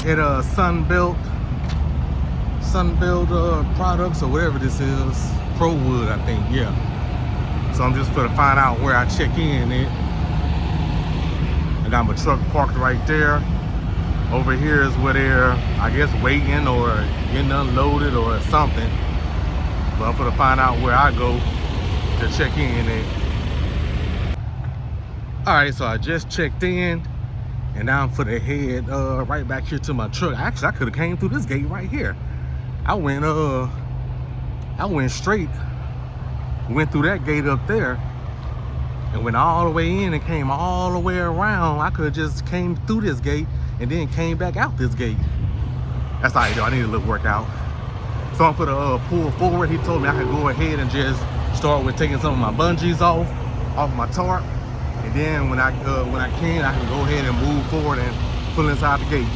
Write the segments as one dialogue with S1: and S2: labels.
S1: at Sunbelt Products or whatever this is, ProWood, I think. Yeah. So I'm just gonna find out where I check in at. I got my truck parked right there. Over here is where they're, I guess, waiting or getting unloaded or something. But I'm gonna find out where I go to check in at. All right, so I just checked in, and now I'm for the head right back here to my truck. Actually, I could have came through this gate right here. I went straight, went through that gate up there, and went all the way in and came all the way around. I could have just came through this gate and then came back out this gate. That's all right, though. I need a little workout. So I'm for the pull forward. He told me I could go ahead and just start with taking some of my bungees off my tarp, and then when I can go ahead and move forward and pull inside the gate.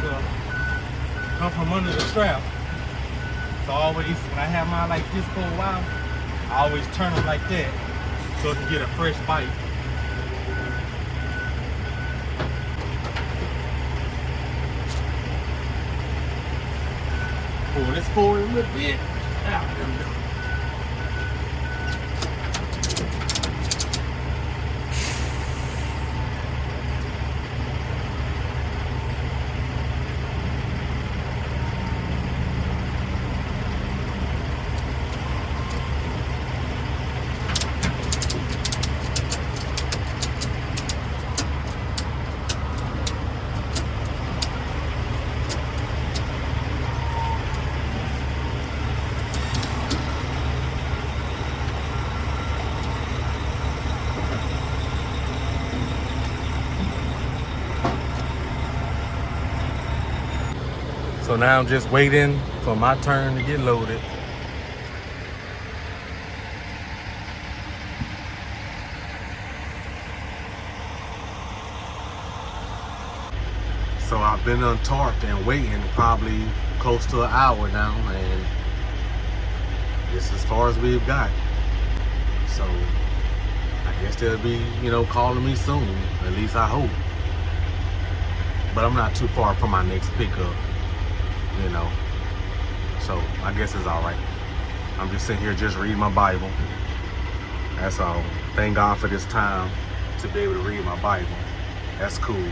S1: to come from under the strap. So always, when I have mine like this for a while, I always turn them like that so it can get a fresh bite. Pull this forward a little bit. There we go. So now I'm just waiting for my turn to get loaded. So I've been untarped and waiting probably close to an hour now, and this is as far as we've got. So I guess they'll be, calling me soon. At least I hope. But I'm not too far from my next pickup. So I guess it's all right. I'm just sitting here just reading my Bible. That's all. Thank God for this time to be able to read my Bible. That's cool.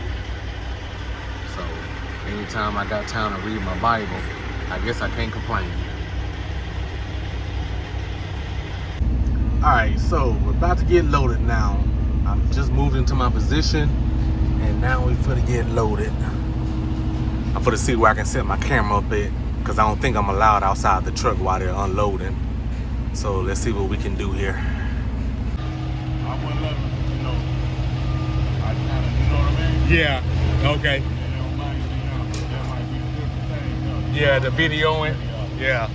S1: So anytime I got time to read my Bible, I guess I can't complain. All right, so we're about to get loaded now. I'm just moved into my position, and now we're finna get loaded. I'm finna see where I can set my camera up at, because I don't think I'm allowed outside the truck while they're unloading. So let's see what we can do here.
S2: I would love it, I kind of, you know what I mean?
S1: Yeah, okay.
S2: That might be a different thing.
S1: Yeah, the videoing. Yeah.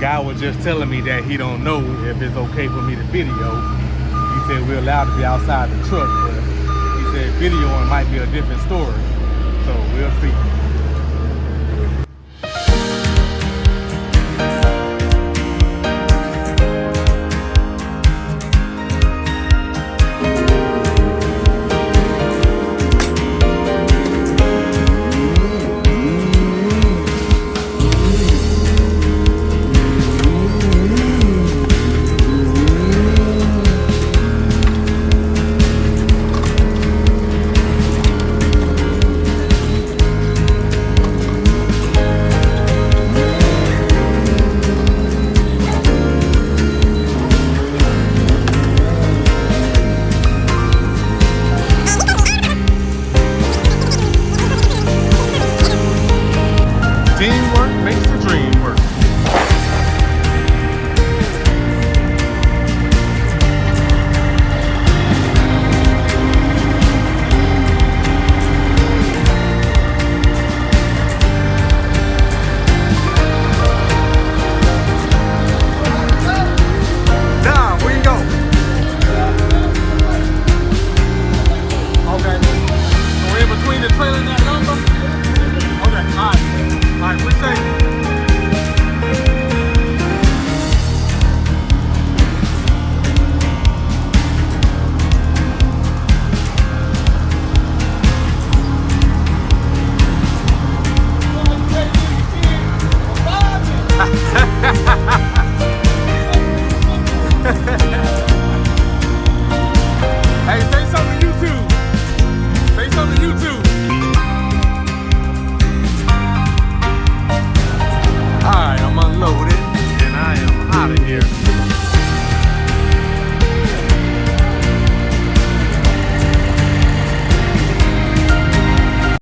S1: Guy was just telling me that he don't know if it's okay for me to video. He said we're allowed to be outside the truck, but he said videoing might be a different story. So we'll see. here.